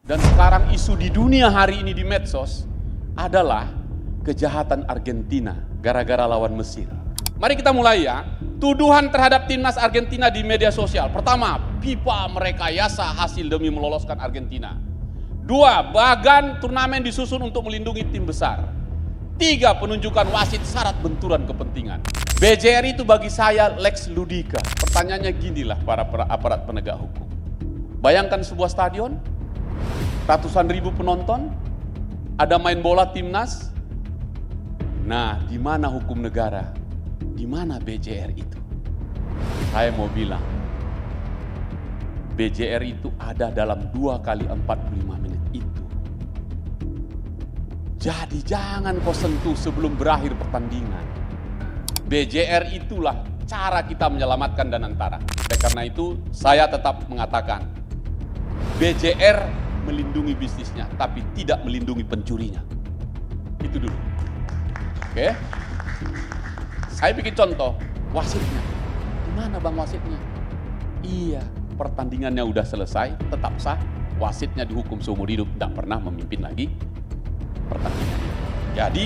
Dan sekarang isu di dunia hari ini di medsos adalah kejahatan Argentina gara-gara lawan Mesir. Mari kita mulai ya. Tuduhan terhadap timnas Argentina di media sosial. Pertama, FIFA merekayasa hasil demi meloloskan Argentina. Dua, bagan turnamen disusun untuk melindungi tim besar. Tiga, penunjukan wasit syarat benturan kepentingan. BJR itu bagi saya Lex Ludika. Pertanyaannya ginilah para aparat penegak hukum. Bayangkan sebuah stadion, ratusan ribu penonton, ada main bola timnas. Nah, di mana hukum negara? Di mana BJR itu? Saya mau bilang, BJR itu ada dalam 2 kali 45 menit itu. Jadi jangan kau sentuh sebelum berakhir pertandingan. BJR itulah cara kita menyelamatkan Danantara. Karena itu saya tetap mengatakan, BJR melindungi bisnisnya, tapi tidak melindungi pencurinya. Itu dulu. Oke? Saya bikin contoh, wasitnya. Di mana bang wasitnya? Iya, pertandingannya udah selesai, tetap sah. Wasitnya dihukum seumur hidup, tidak pernah memimpin lagi pertandingan. Jadi,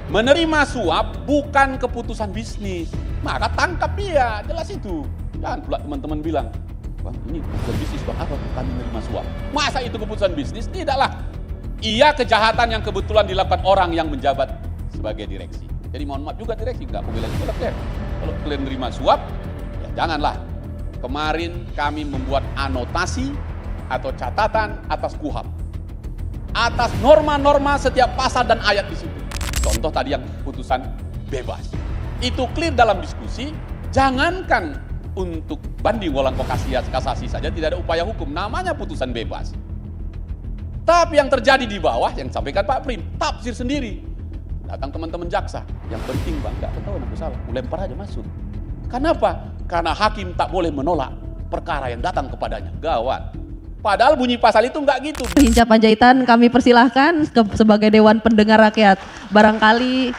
menerima suap bukan keputusan bisnis. Maka tangkap dia, jelas itu. Jangan pula teman-teman bilang, bang ini keputusan bisnis, bang apa kami menerima suap? Masa itu keputusan bisnis? Tidaklah. Iya kejahatan yang kebetulan dilakukan orang yang menjabat sebagai direksi. Jadi mohon maaf juga direksi, nggak mau bilang juga deh. Kalau kalian menerima suap, ya janganlah. Kemarin kami membuat anotasi atau catatan atas KUHP. Atas norma-norma setiap pasal dan ayat di situ. Contoh tadi yang putusan bebas. Itu clear dalam diskusi, jangankan untuk banding walang kasasi saja tidak ada upaya hukum, namanya putusan bebas. Tapi yang terjadi di bawah, yang disampaikan Pak Prim, tafsir sendiri. Datang teman-teman jaksa, yang penting bang, nggak ketahuan aku salah, lempar aja masuk. Kenapa? Karena hakim tak boleh menolak perkara yang datang kepadanya. Gawat. Padahal bunyi pasal itu nggak gitu. Hinca Panjaitan kami persilahkan sebagai Dewan Pendengar Rakyat. Barangkali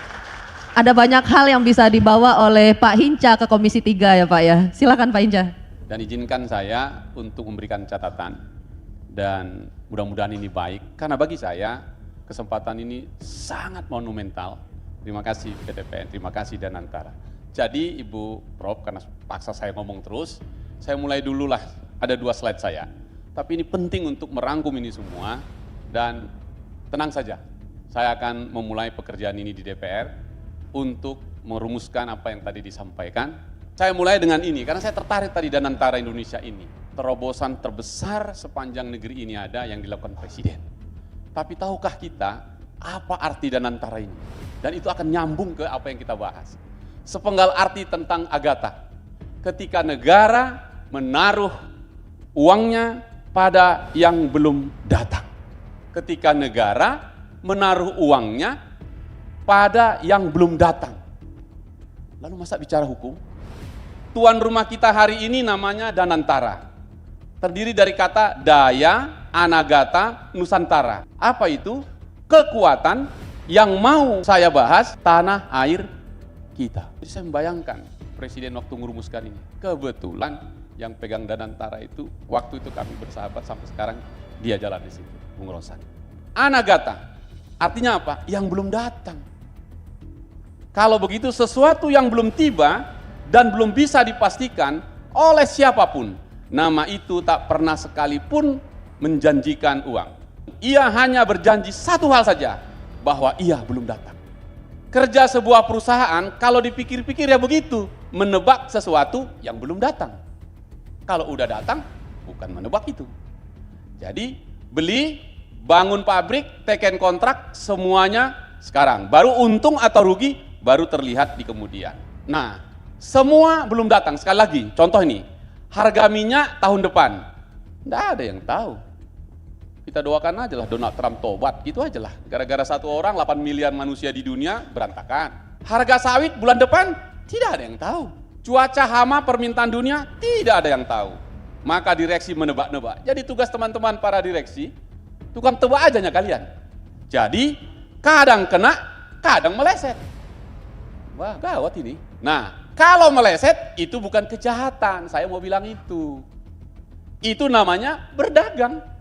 ada banyak hal yang bisa dibawa oleh Pak Hinca ke Komisi 3 ya Pak ya. Silakan Pak Hinca. Dan izinkan saya untuk memberikan catatan. Dan mudah-mudahan ini baik. Karena bagi saya kesempatan ini sangat monumental. Terima kasih PTPN, terima kasih Danantara. Jadi Ibu Prof, karena paksa saya ngomong terus, saya mulai dulu lah, ada 2 slide saya. Tapi ini penting untuk merangkum ini semua, dan tenang saja, saya akan memulai pekerjaan ini di DPR untuk merumuskan apa yang tadi disampaikan. Saya mulai dengan ini, karena saya tertarik tadi Danantara Indonesia ini. Terobosan terbesar sepanjang negeri ini ada yang dilakukan Presiden. Tapi tahukah kita apa arti Danantara ini? Dan itu akan nyambung ke apa yang kita bahas. Sepenggal arti tentang Agatha. Ketika negara menaruh uangnya pada yang belum datang. Ketika negara menaruh uangnya pada yang belum datang. Lalu masa bicara hukum? Tuan rumah kita hari ini namanya Danantara. Terdiri dari kata Daya, Anagata, Nusantara. Apa itu? Kekuatan yang mau saya bahas tanah air kita. Jadi saya membayangkan Presiden waktu merumuskan ini. Kebetulan yang pegang Danantara itu waktu itu kami bersahabat sampai sekarang dia jalan di situ, Bung Rosan. Anagata artinya apa? Yang belum datang. Kalau begitu sesuatu yang belum tiba dan belum bisa dipastikan oleh siapapun, nama itu tak pernah sekalipun menjanjikan uang. Ia hanya berjanji satu hal saja, bahwa ia belum datang. Kerja sebuah perusahaan kalau dipikir-pikir ya begitu, menebak sesuatu yang belum datang. Kalau udah datang, bukan menebak itu. Jadi beli, bangun pabrik, teken kontrak, semuanya sekarang. Baru untung atau rugi, baru terlihat di kemudian. Nah, semua belum datang. Sekali lagi, contoh ini, harga minyak tahun depan. Nggak ada yang tahu. Kita doakan aja lah Donald Trump tobat, gitu aja lah. Gara-gara satu orang, 8 miliar manusia di dunia berantakan. Harga sawit bulan depan, tidak ada yang tahu. Cuaca hama permintaan dunia, tidak ada yang tahu. Maka direksi menebak-nebak. Jadi tugas teman-teman para direksi, tukang tebak aja kalian. Jadi kadang kena, kadang meleset. Wah gawat ini. Nah kalau meleset itu bukan kejahatan, saya mau bilang itu. Itu namanya berdagang.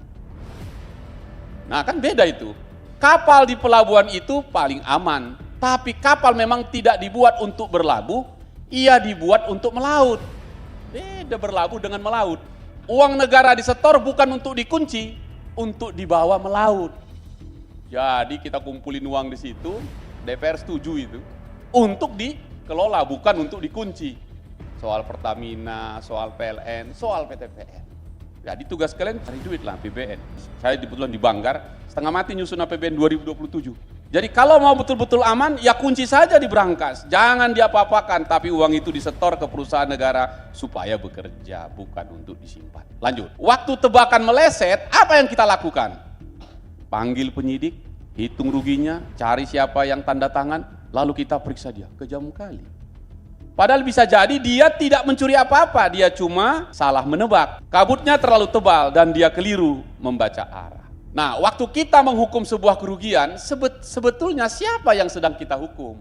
Nah kan beda itu. Kapal di pelabuhan itu paling aman. Tapi kapal memang tidak dibuat untuk berlabuh, ia dibuat untuk melaut. Beda berlabuh dengan melaut. Uang negara disetor bukan untuk dikunci, untuk dibawa melaut. Jadi kita kumpulin uang di situ, DPR setuju itu, untuk dikelola bukan untuk dikunci. Soal Pertamina, soal PLN, soal PTPN. Jadi tugas kalian cari duit lah APBN. Saya kebetulan di Banggar, setengah mati nyusun APBN 2027. Jadi kalau mau betul-betul aman, ya kunci saja di brankas. Jangan diapa-apakan, tapi uang itu disetor ke perusahaan negara supaya bekerja, bukan untuk disimpan. Lanjut. Waktu tebakan meleset, apa yang kita lakukan? Panggil penyidik, hitung ruginya, cari siapa yang tanda tangan, lalu kita periksa dia. Kejam kali. Padahal bisa jadi dia tidak mencuri apa-apa, dia cuma salah menebak. Kabutnya terlalu tebal dan dia keliru membaca arah. Nah, waktu kita menghukum sebuah kerugian, sebetulnya siapa yang sedang kita hukum?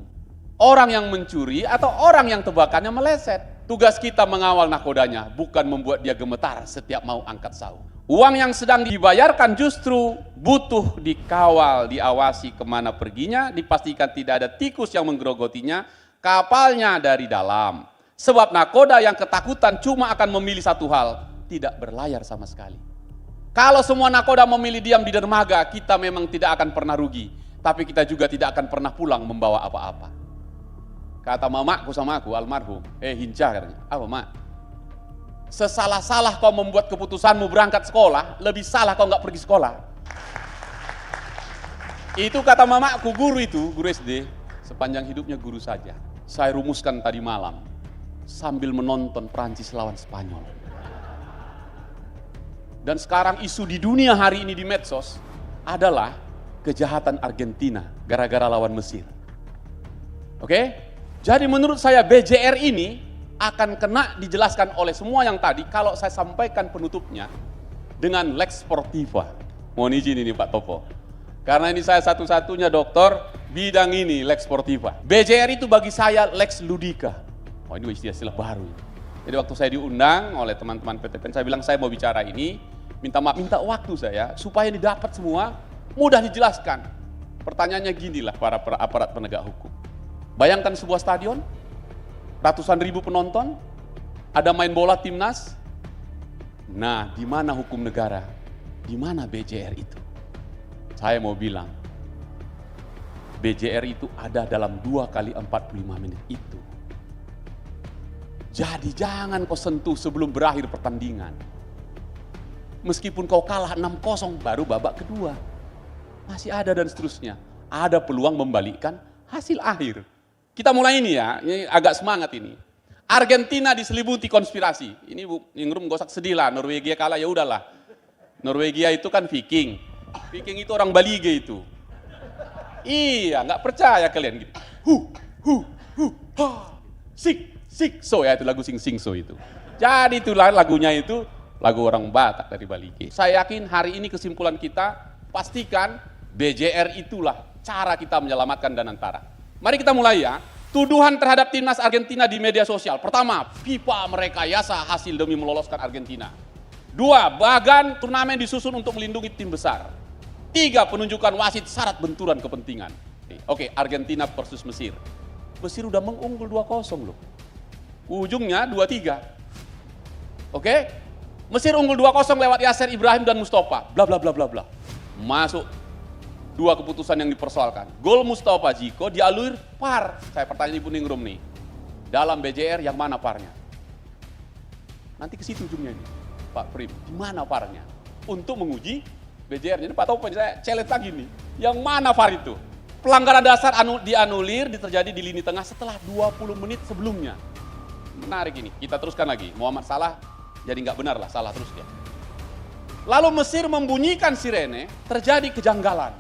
Orang yang mencuri atau orang yang tebakannya meleset? Tugas kita mengawal nakodanya, bukan membuat dia gemetar setiap mau angkat saung. Uang yang sedang dibayarkan justru butuh dikawal, diawasi kemana perginya, dipastikan tidak ada tikus yang menggerogotinya, kapalnya dari dalam. Sebab nakoda yang ketakutan cuma akan memilih satu hal, tidak berlayar sama sekali. Kalau semua nakoda memilih diam di dermaga, kita memang tidak akan pernah rugi. Tapi kita juga tidak akan pernah pulang membawa apa-apa. Kata mamaku sama aku, almarhum, Hinca katanya, apa mak? Sesalah-salah kau membuat keputusanmu berangkat sekolah, lebih salah kau nggak pergi sekolah. Itu kata mamaku, guru SD, sepanjang hidupnya guru saja. Saya rumuskan tadi malam, sambil menonton Prancis lawan Spanyol. Dan sekarang isu di dunia hari ini di medsos adalah kejahatan Argentina gara-gara lawan Mesir. Oke? Jadi menurut saya BJR ini akan kena dijelaskan oleh semua yang tadi kalau saya sampaikan penutupnya dengan Lex Sportiva. Mohon izin ini Pak Topo. Karena ini saya satu-satunya dokter bidang ini Lex Sportiva. BJR itu bagi saya Lex Ludica. Oh ini istilah baru. Jadi waktu saya diundang oleh teman-teman PTPN, saya bilang saya mau bicara ini, minta maaf, minta waktu saya supaya didapat semua, mudah dijelaskan. Pertanyaannya ginilah para aparat penegak hukum. Bayangkan sebuah stadion, ratusan ribu penonton, ada main bola timnas. Nah, di mana hukum negara? Di mana BJR itu? Saya mau bilang, BJR itu ada dalam 2 kali 45 menit itu. Jadi jangan kau sentuh sebelum berakhir pertandingan. Meskipun kau kalah 6-0 baru babak kedua. Masih ada dan seterusnya. Ada peluang membalikkan hasil akhir. Kita mulai ini ya, ini agak semangat ini. Argentina diselimuti konspirasi. Ini Bu Ningrum gak usah sedih lah, Norwegia kalah ya udahlah. Norwegia itu kan Viking. Viking itu orang Balige itu. Iya, nggak percaya kalian gitu. Sik so ya itu lagu sing so itu. Jadi itulah lagunya itu lagu orang Batak dari Balige. Saya yakin hari ini kesimpulan kita pastikan BJR itulah cara kita menyelamatkan Danantara. Mari kita mulai ya. Tuduhan terhadap timnas Argentina di media sosial. Pertama, FIFA merekayasa hasil demi meloloskan Argentina. 2, bagan turnamen disusun untuk melindungi tim besar. 3, penunjukan wasit syarat benturan kepentingan. Oke, Argentina versus Mesir. Mesir udah mengunggul 2-0 loh. Ujungnya 2-3. Oke? Mesir unggul 2-0 lewat Yasser Ibrahim dan Mustafa. Bla bla bla bla bla. Masuk 2 keputusan yang dipersoalkan. Gol Mustafa Jiko dialuir VAR. Saya pertanyaan Ibu Ningrum nih. Dalam BJR yang mana VAR-nya? Nanti ke situ ujungnya ini. Pak Prim, di mana VAR-nya? Untuk menguji BJR. Jadi Pak Topo, saya challenge lagi nih. Yang mana VAR itu? Pelanggaran dasar dianulir terjadi di lini tengah setelah 20 menit sebelumnya. Menarik ini. Kita teruskan lagi. Muhammad Salah jadi nggak benar lah, salah terus dia. Lalu Mesir membunyikan sirene, terjadi kejanggalan.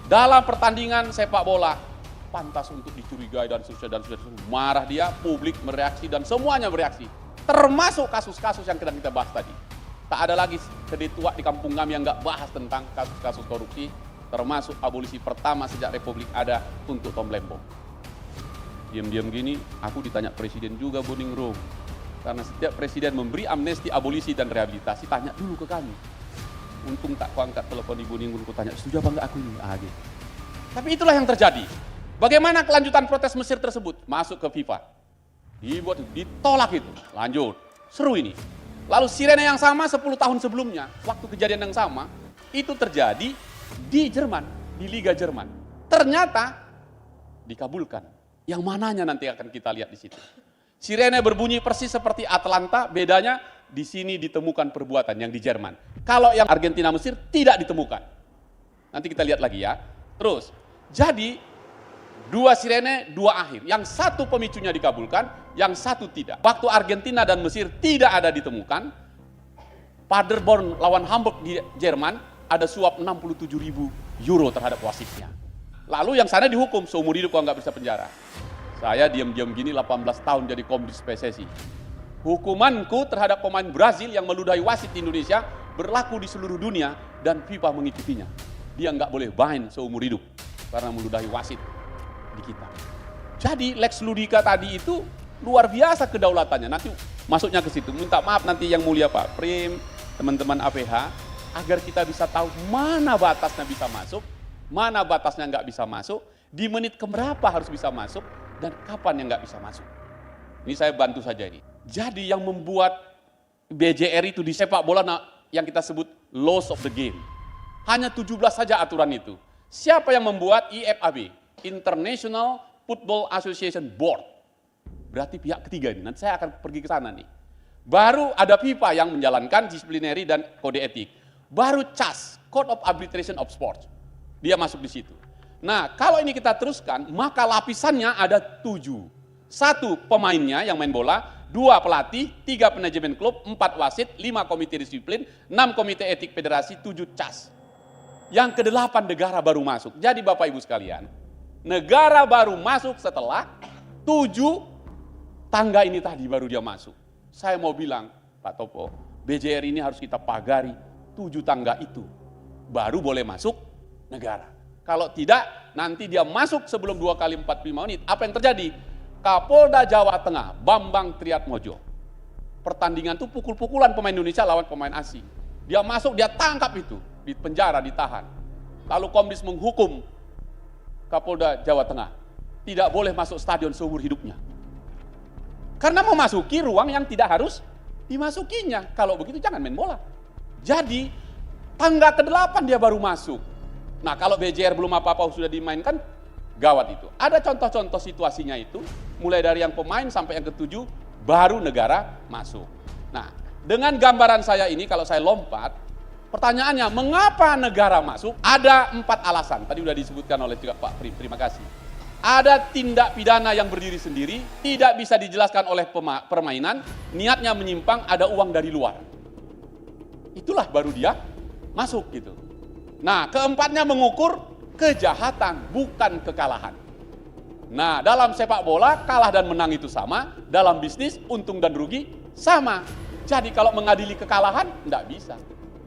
Dalam pertandingan sepak bola, pantas untuk dicurigai dan seterusnya. Marah dia, publik mereaksi dan semuanya bereaksi. Termasuk kasus-kasus yang sedang kita bahas tadi. Tak ada lagi kedetua di kampung kami yang nggak bahas tentang kasus-kasus korupsi, termasuk abolisi pertama sejak Republik ada untuk Tom Lembong. Diam-diam gini, aku ditanya presiden juga Bu Ningrum. Karena setiap presiden memberi amnesti, abolisi dan rehabilitasi, tanya dulu ke kami. Untung tak kuangkat telepon Ibu Ninggun, kutanya, setuju apa enggak aku ini? Gitu. Tapi itulah yang terjadi. Bagaimana kelanjutan protes Mesir tersebut? Masuk ke FIFA. Ditolak itu. Lanjut. Seru ini. Lalu sirene yang sama 10 tahun sebelumnya, waktu kejadian yang sama, itu terjadi di Jerman, di Liga Jerman. Ternyata dikabulkan. Yang mananya nanti akan kita lihat di situ. Sirene berbunyi persis seperti Atlanta, bedanya di sini ditemukan perbuatan yang di Jerman. Kalau yang Argentina Mesir tidak ditemukan. Nanti kita lihat lagi ya. Terus, jadi 2 sirene, 2 akhir. Yang satu pemicunya dikabulkan, yang satu tidak. Waktu Argentina dan Mesir tidak ada ditemukan, Paderborn lawan Hamburg di Jerman ada suap 67.000 euro terhadap wasitnya. Lalu yang sana dihukum seumur hidup kalau nggak bisa penjara. Saya diam-diam gini 18 tahun jadi komdis PSSI. Hukumanku terhadap pemain Brazil yang meludahi wasit di Indonesia berlaku di seluruh dunia dan FIFA mengikutinya. Dia nggak boleh main seumur hidup karena meludahi wasit di kita. Jadi Lex Ludika tadi itu luar biasa kedaulatannya. Nanti masuknya ke situ. Minta maaf nanti yang mulia Pak Prim, teman-teman APH, agar kita bisa tahu mana batasnya bisa masuk, mana batasnya nggak bisa masuk, di menit keberapa harus bisa masuk, dan kapan yang nggak bisa masuk. Ini saya bantu saja ini. Jadi yang membuat BJR itu di sepak bola yang kita sebut laws of the game. Hanya 17 saja aturan itu. Siapa yang membuat? IFAB, International Football Association Board. Berarti pihak ketiga ini. Nanti saya akan pergi ke sana nih. Baru ada FIFA yang menjalankan disiplinary dan kode etik. Baru CAS, Code of Arbitration of Sports. Dia masuk di situ. Nah, kalau ini kita teruskan, maka lapisannya ada 7. 1 pemainnya yang main bola, 2 pelatih, 3 manajemen klub, 4 wasit, 5 komite disiplin, 6 komite etik federasi, 7 CAS. Yang ke-8 negara baru masuk. Jadi Bapak Ibu sekalian, negara baru masuk setelah 7 tangga ini tadi baru dia masuk. Saya mau bilang, Pak Topo, BJR ini harus kita pagari 7 tangga itu. Baru boleh masuk negara. Kalau tidak, nanti dia masuk sebelum 2 kali 45 menit. Apa yang terjadi? Kapolda Jawa Tengah, Bambang Triatmojo. Pertandingan itu pukul-pukulan pemain Indonesia lawan pemain asing. Dia masuk, dia tangkap itu. Di penjara, ditahan. Lalu Komdis menghukum Kapolda Jawa Tengah. Tidak boleh masuk stadion seumur hidupnya. Karena memasuki ruang yang tidak harus dimasukinya. Kalau begitu jangan main bola. Jadi, tangga ke-8 dia baru masuk. Nah, kalau BJR belum apa-apa sudah dimainkan, gawat itu. Ada contoh-contoh situasinya itu, mulai dari yang pemain sampai yang ke-7, baru negara masuk. Nah, dengan gambaran saya ini, kalau saya lompat, pertanyaannya, mengapa negara masuk? Ada 4 alasan, tadi sudah disebutkan oleh juga Pak Prim, terima kasih. Ada tindak pidana yang berdiri sendiri, tidak bisa dijelaskan oleh permainan, niatnya menyimpang, ada uang dari luar. Itulah baru dia masuk gitu. Nah, keempatnya mengukur kejahatan, bukan kekalahan. Nah, dalam sepak bola, kalah dan menang itu sama. Dalam bisnis, untung dan rugi sama. Jadi kalau mengadili kekalahan, enggak bisa.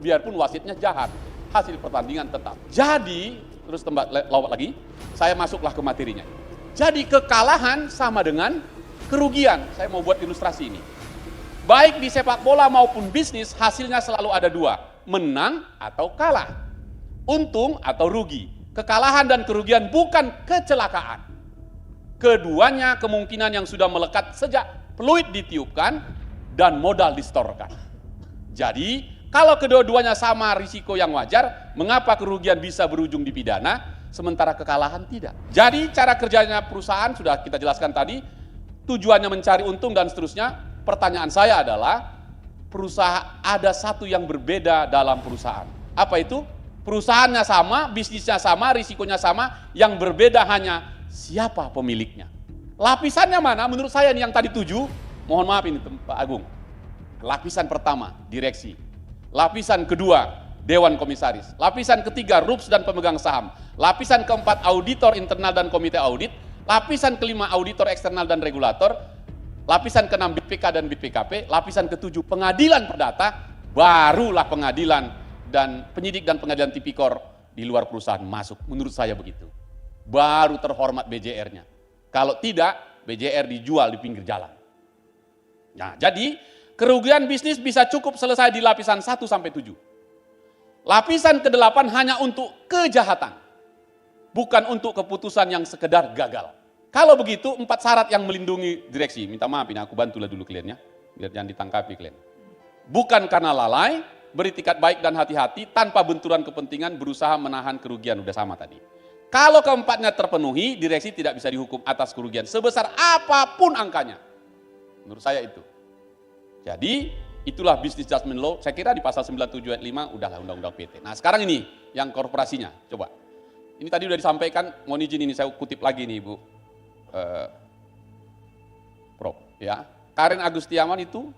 Biarpun wasitnya jahat, hasil pertandingan tetap. Jadi, terus lawat lagi, saya masuklah ke materinya. Jadi kekalahan sama dengan kerugian. Saya mau buat ilustrasi ini. Baik di sepak bola maupun bisnis, hasilnya selalu ada 2. Menang atau kalah. Untung atau rugi. Kekalahan dan kerugian bukan kecelakaan. Keduanya kemungkinan yang sudah melekat sejak peluit ditiupkan dan modal disetorkan. Jadi, kalau kedua-duanya sama risiko yang wajar, mengapa kerugian bisa berujung di pidana, sementara kekalahan tidak? Jadi, cara kerjanya perusahaan sudah kita jelaskan tadi, tujuannya mencari untung dan seterusnya. Pertanyaan saya adalah, perusahaan ada satu yang berbeda dalam perusahaan. Apa itu? Perusahaannya sama, bisnisnya sama, risikonya sama, yang berbeda hanya siapa pemiliknya. Lapisannya mana? Menurut saya ini yang tadi 7, mohon maaf ini Pak Agung. Lapisan pertama, direksi. Lapisan kedua, Dewan Komisaris. Lapisan ketiga, RUPS dan pemegang saham. Lapisan keempat, auditor internal dan komite audit. Lapisan kelima, auditor eksternal dan regulator. Lapisan keenam, BPK dan BPKP. Lapisan ketujuh, pengadilan perdata. Barulah pengadilan dan penyidik dan pengadilan tipikor di luar perusahaan masuk. Menurut saya begitu. Baru terhormat BJR-nya. Kalau tidak, BJR dijual di pinggir jalan. Nah, jadi kerugian bisnis bisa cukup selesai di lapisan 1 sampai 7. Lapisan ke-8 hanya untuk kejahatan, bukan untuk keputusan yang sekedar gagal. Kalau begitu, 4 syarat yang melindungi direksi. Minta maaf ini, aku bantulah dulu kliennya, biar jangan ditangkapi klien. Bukan karena lalai, beritikat baik dan hati-hati, tanpa benturan kepentingan, berusaha menahan kerugian. Udah sama tadi. Kalau keempatnya terpenuhi, direksi tidak bisa dihukum atas kerugian sebesar apapun angkanya. Menurut saya itu. Jadi, itulah business judgment law. Saya kira di pasal 97 ayat 5 udahlah undang-undang PT. Nah, sekarang ini yang korporasinya. Coba. Ini tadi udah disampaikan, mohon izin ini saya kutip lagi nih, Ibu. Prof, ya. Karen Agustiawan itu,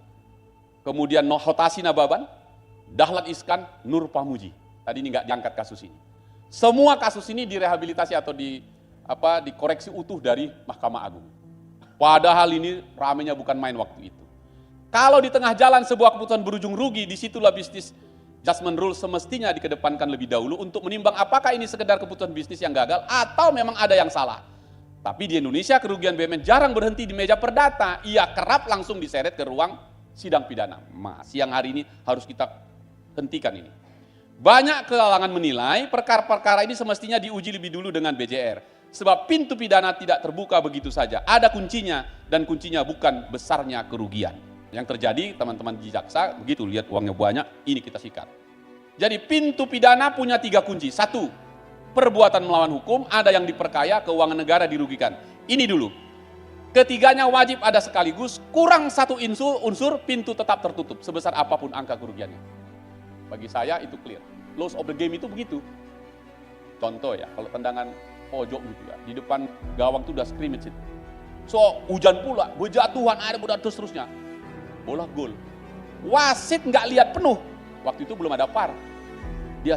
kemudian Nohotasi Nababan, Dahlan Iskan, Nur Pamuji. Tadi ini nggak diangkat kasus ini. Semua kasus ini direhabilitasi atau dikoreksi utuh dari Mahkamah Agung. Padahal ini ramenya bukan main waktu itu. Kalau di tengah jalan sebuah keputusan berujung rugi, disitulah bisnis judgment rule semestinya dikedepankan lebih dahulu untuk menimbang apakah ini sekedar keputusan bisnis yang gagal atau memang ada yang salah. Tapi di Indonesia kerugian BUMN jarang berhenti di meja perdata, ia kerap langsung diseret ke ruang sidang pidana. Siang hari ini harus kita hentikan ini. Banyak kalangan menilai perkara-perkara ini semestinya diuji lebih dulu dengan BJR. Sebab pintu pidana tidak terbuka begitu saja. Ada kuncinya dan kuncinya bukan besarnya kerugian. Yang terjadi teman-teman di jaksa, begitu lihat uangnya banyak, ini kita sikat. Jadi pintu pidana punya 3 kunci. 1, perbuatan melawan hukum, ada yang diperkaya, keuangan negara dirugikan. Ini dulu. Ketiganya wajib ada sekaligus, kurang 1 unsur, pintu tetap tertutup sebesar apapun angka kerugiannya. Bagi saya itu clear. Laws of the game itu begitu. Contoh ya, kalau tendangan pojok gitu ya, di depan gawang itu udah scrimmage itu. So, hujan pula, berjatuhan, ada bola terus-terusnya. Bola gol. Wasit nggak lihat penuh. Waktu itu belum ada VAR. Dia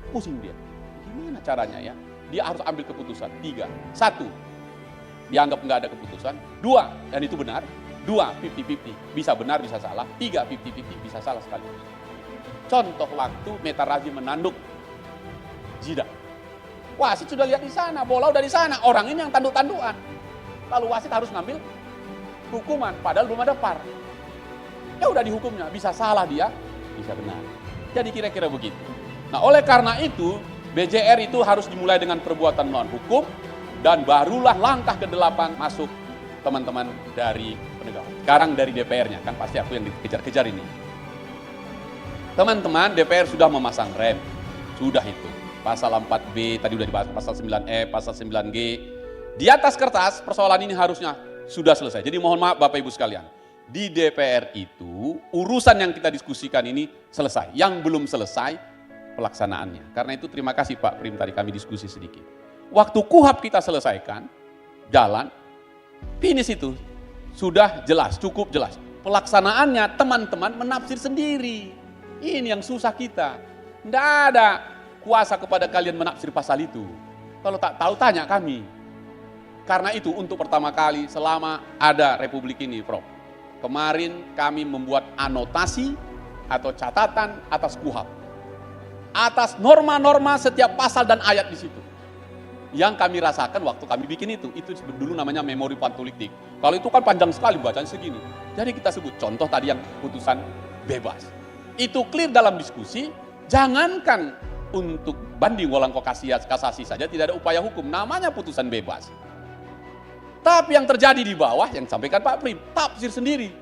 pusing dia. Gimana caranya ya? Dia harus ambil keputusan. 3. 1, dianggap nggak ada keputusan. 2, dan itu benar. 2, 50-50. Bisa benar, bisa salah. 3, 50-50. Bisa salah sekali. Contoh waktu Meta Raji menanduk Zidane. Wasit sudah lihat di sana, bola udah di sana, orang ini yang tanduk-tandukan. Lalu wasit harus ngambil hukuman, padahal belum ada VAR. Ya udah dihukumnya, bisa salah dia, bisa benar. Jadi kira-kira begitu. Nah, oleh karena itu, BJR itu harus dimulai dengan perbuatan melawan hukum, dan barulah langkah ke-8 masuk teman-teman dari penegak hukum. Sekarang dari DPR-nya, kan pasti aku yang dikejar-kejar ini. Teman-teman, DPR sudah memasang rem, sudah itu. Pasal 4B, tadi udah dibahas, pasal 9E, pasal 9G. Di atas kertas, persoalan ini harusnya sudah selesai. Jadi mohon maaf Bapak Ibu sekalian, di DPR itu, urusan yang kita diskusikan ini selesai. Yang belum selesai, pelaksanaannya. Karena itu terima kasih Pak Prim, tadi kami diskusi sedikit. Waktu KUHAP kita selesaikan, jalan, finish itu, sudah jelas, cukup jelas. Pelaksanaannya teman-teman menafsir sendiri. Ini yang susah kita. Tidak ada kuasa kepada kalian menafsir pasal itu. Kalau tak tahu tanya kami. Karena itu untuk pertama kali selama ada Republik ini, Prof. Kemarin kami membuat anotasi atau catatan atas KUHAP. Atas norma-norma setiap pasal dan ayat di situ. Yang kami rasakan waktu kami bikin itu dulu namanya memori pantulikdik. Kalau itu kan panjang sekali bacanya segini. Jadi kita sebut contoh tadi yang putusan bebas. Itu clear dalam diskusi, jangankan untuk banding walang kasasi saja tidak ada upaya hukum, namanya putusan bebas. Tapi yang terjadi di bawah, yang disampaikan Pak Prim, tafsir sendiri.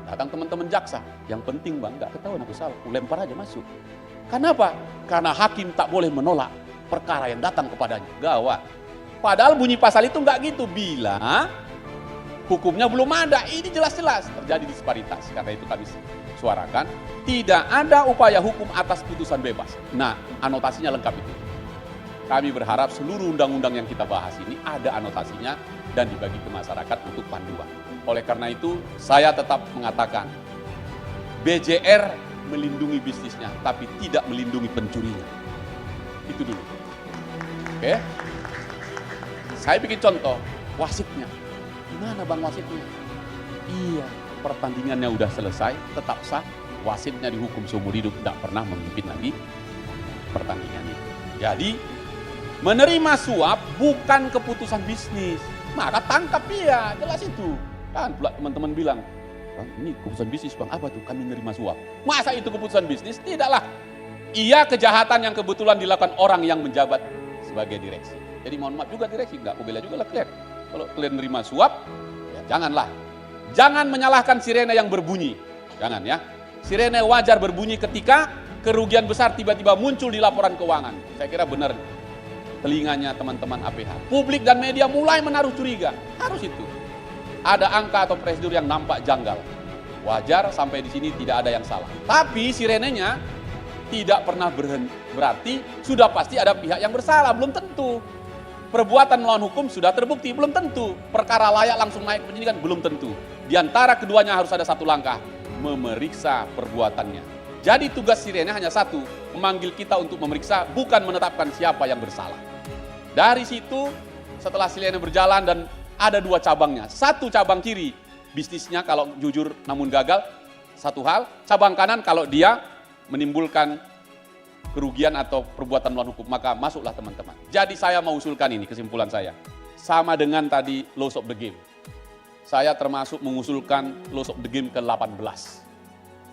Datang teman-teman jaksa, yang penting Bang, nggak ketahuan aku salah, lempar aja masuk. Kenapa? Karena hakim tak boleh menolak perkara yang datang kepadanya, gawat. Padahal bunyi pasal itu nggak gitu, bila hukumnya belum ada, ini jelas-jelas terjadi disparitas. Karena itu kami suarakan, tidak ada upaya hukum atas putusan bebas. Nah, anotasinya lengkap itu. Kami berharap seluruh undang-undang yang kita bahas ini ada anotasinya dan dibagi ke masyarakat untuk panduan. Oleh karena itu, saya tetap mengatakan, BJR melindungi bisnisnya, tapi tidak melindungi pencurinya. Itu dulu. Oke? Saya bikin contoh, wasitnya. Gimana Bang wasitnya? Iya, pertandingannya udah selesai, tetap sah, wasitnya dihukum seumur hidup, tidak pernah memimpin lagi pertandingan itu. Jadi, menerima suap bukan keputusan bisnis, maka tangkap dia, jelas itu. Kan pula teman-teman bilang, ini keputusan bisnis Bang, apa tuh? Kami menerima suap. Masa itu keputusan bisnis? Tidaklah. Iya, kejahatan yang kebetulan dilakukan orang yang menjabat sebagai direksi. Jadi mohon maaf juga direksi, nggak aku bela juga lah klien. Kalau klien nerima suap, ya janganlah. Jangan menyalahkan sirene yang berbunyi. Jangan ya. Sirene wajar berbunyi ketika kerugian besar tiba-tiba muncul di laporan keuangan. Saya kira benar telinganya teman-teman APH. Publik dan media mulai menaruh curiga. Harus itu. Ada angka atau prosedur yang nampak janggal. Wajar sampai di sini tidak ada yang salah. Tapi sirenenya tidak pernah berarti sudah pasti ada pihak yang bersalah, belum tentu. Perbuatan melawan hukum sudah terbukti, belum tentu. Perkara layak langsung naik penyidikan, belum tentu. Di antara keduanya harus ada satu langkah, memeriksa perbuatannya. Jadi tugas sirene hanya satu, memanggil kita untuk memeriksa, bukan menetapkan siapa yang bersalah. Dari situ, setelah sirene berjalan dan ada dua cabangnya. Satu cabang kiri, bisnisnya kalau jujur namun gagal, satu hal. Cabang kanan kalau dia menimbulkan kerugian atau perbuatan melawan hukum, maka masuklah teman-teman. Jadi saya mau usulkan ini, kesimpulan saya. Sama dengan tadi Laws of the Game. Saya termasuk mengusulkan Laws of the Game ke-18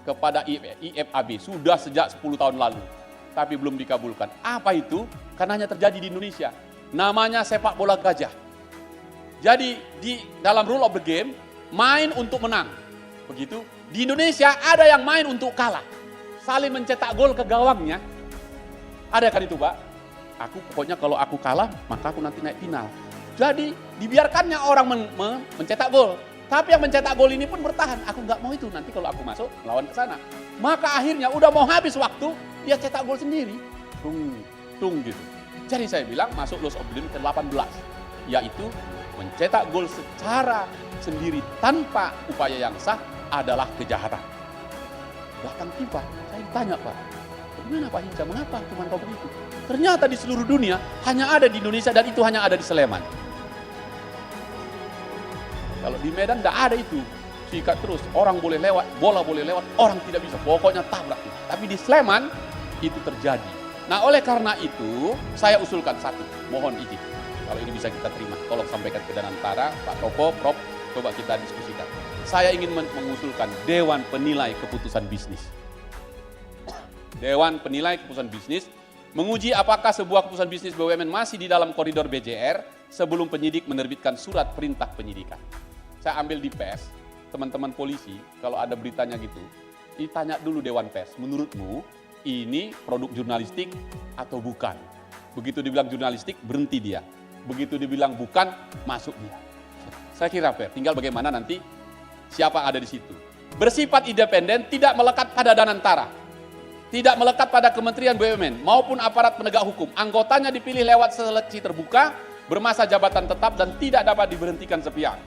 kepada IFAB, sudah sejak 10 tahun lalu, tapi belum dikabulkan. Apa itu? Karena hanya terjadi di Indonesia. Namanya sepak bola gajah. Jadi di dalam rule of the game, main untuk menang. Begitu. Di Indonesia ada yang main untuk kalah. Saling mencetak gol ke gawangnya. Ada kan itu, Pak? Aku pokoknya kalau aku kalah, maka aku nanti naik final. Jadi dibiarkannya orang mencetak gol. Tapi yang mencetak gol ini pun bertahan. Aku nggak mau itu, nanti kalau aku masuk, lawan ke sana. Maka akhirnya udah mau habis waktu, dia cetak gol sendiri. Tung gitu. Jadi saya bilang masuk Laws of the Game ke-18. Yaitu mencetak gol secara sendiri tanpa upaya yang sah adalah kejahatan. Bahkan FIFA, saya ditanya, Pak, bagaimana Pak Hinca, mengapa cuma kau begitu? Ternyata di seluruh dunia hanya ada di Indonesia dan itu hanya ada di Sleman. Kalau di Medan tidak ada itu. Sikat terus, orang boleh lewat, bola boleh lewat, orang tidak bisa. Pokoknya tabrak. Tapi di Sleman itu terjadi. Nah oleh karena itu saya usulkan satu, mohon izin. Kalau ini bisa kita terima, tolong sampaikan ke Danantara, Pak Topo, Prof, coba kita diskusikan. Saya ingin mengusulkan Dewan Penilai Keputusan Bisnis. Dewan Penilai Keputusan Bisnis menguji apakah sebuah keputusan bisnis BUMN masih di dalam koridor BJR sebelum penyidik menerbitkan surat perintah penyidikan. Saya ambil di pers, teman-teman polisi, kalau ada beritanya gitu, ditanya dulu Dewan Pers, menurutmu ini produk jurnalistik atau bukan? Begitu dibilang jurnalistik, berhenti dia. Begitu dibilang bukan, masuk dia. Saya kira fair, tinggal bagaimana nanti siapa yang ada di situ. Bersifat independen, tidak melekat pada Danantara, tidak melekat pada Kementerian BUMN maupun aparat penegak hukum. Anggotanya dipilih lewat seleksi terbuka, bermasa jabatan tetap dan tidak dapat diberhentikan sepihak.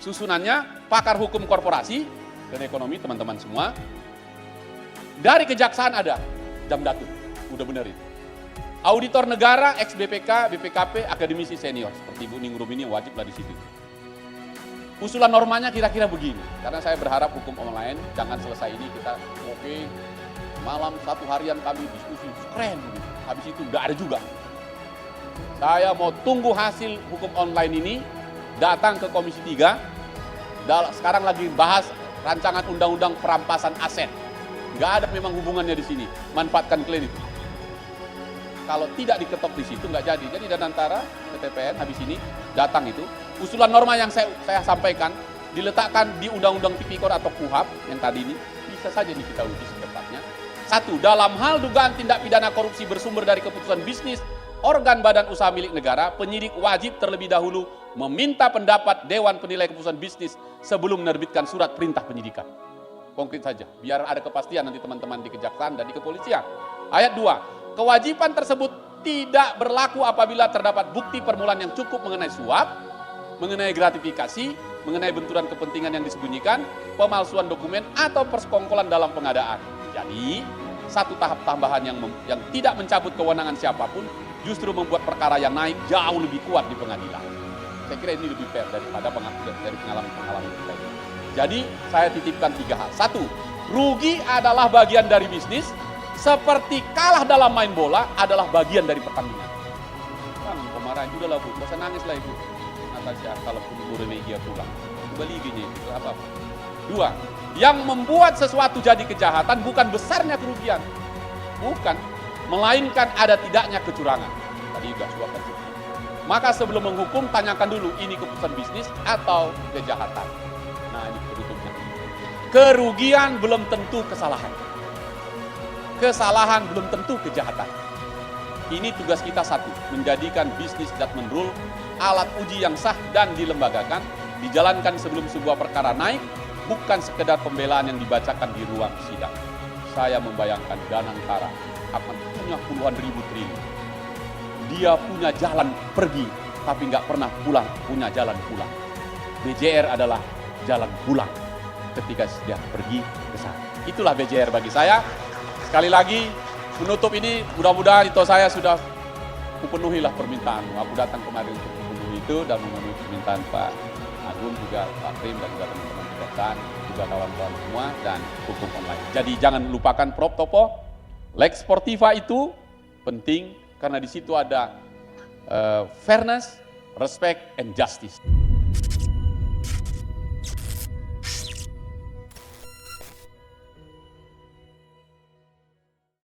Susunannya pakar hukum korporasi dan ekonomi teman-teman semua. Dari kejaksaan ada Jam Datu, udah benar itu. Auditor negara, ex BPK, BPKP, akademisi senior seperti Bu Ningrum ini wajiblah di situ. Usulan normanya kira-kira begini, karena saya berharap hukum online jangan selesai ini kita oke, malam satu harian kami diskusi keren, habis itu udah ada juga. Saya mau tunggu hasil hukum online ini, datang ke Komisi 3, sekarang lagi bahas rancangan undang-undang perampasan aset. Nggak ada memang hubungannya di sini, manfaatkan klaim itu. Kalau tidak diketok di situ nggak jadi. Jadi Danantara, PTPN habis ini datang itu, usulan norma yang saya sampaikan diletakkan di Undang-Undang Tipikor atau KUHAP yang tadi ini bisa saja nih kita uji secepatnya. Satu, dalam hal dugaan tindak pidana korupsi bersumber dari keputusan bisnis organ badan usaha milik negara, penyidik wajib terlebih dahulu meminta pendapat Dewan Penilai Keputusan Bisnis sebelum menerbitkan surat perintah penyidikan. Konkret saja, biar ada kepastian nanti teman-teman di kejaksaan dan di kepolisian. Ayat 2, kewajiban tersebut tidak berlaku apabila terdapat bukti permulaan yang cukup mengenai suap, mengenai gratifikasi, mengenai benturan kepentingan yang disembunyikan, pemalsuan dokumen, atau persekongkolan dalam pengadaan. Jadi, satu tahap tambahan yang tidak mencabut kewenangan siapapun, justru membuat perkara yang naik jauh lebih kuat di pengadilan. Saya kira ini lebih fair daripada dari pengalaman kita. Jadi saya titipkan 3 hal. 1, rugi adalah bagian dari bisnis, seperti kalah dalam main bola adalah bagian dari pertandingan. Kan kemarahan juga lah Bu, gak usah nangis lah Ibu. Natasha kalau Bu Renegia pulang, kembali giginya itu apa-apa. 2, yang membuat sesuatu jadi kejahatan bukan besarnya kerugian, Bukan. Melainkan ada tidaknya kecurangan. Tadi juga suap dan subsidi. Maka sebelum menghukum, tanyakan dulu ini keputusan bisnis atau kejahatan. Nah, ini penutupnya. Kerugian belum tentu kesalahan. Kesalahan belum tentu kejahatan. Ini tugas kita satu, menjadikan bisnis judgment rule alat uji yang sah dan dilembagakan, dijalankan sebelum sebuah perkara naik, bukan sekedar pembelaan yang dibacakan di ruang sidang. Saya membayangkan Danantara akan punya puluhan ribu triliun. Dia punya jalan pergi, tapi nggak pernah pulang, punya jalan pulang. BJR adalah jalan pulang ketika dia pergi ke sana. Itulah BJR bagi saya. Sekali lagi, menutup ini, mudah-mudahan itu saya sudah kupenuhilah permintaanmu. Aku datang kemarin untuk memenuhi itu dan memenuhi permintaan Pak Agung, juga Pak Prim, dan juga teman-teman kejaksaan, juga kawan-kawan semua, dan hukum online. Jadi jangan lupakan Prof. Topo, Lex Sportiva itu penting karena di situ ada fairness, respect, and justice.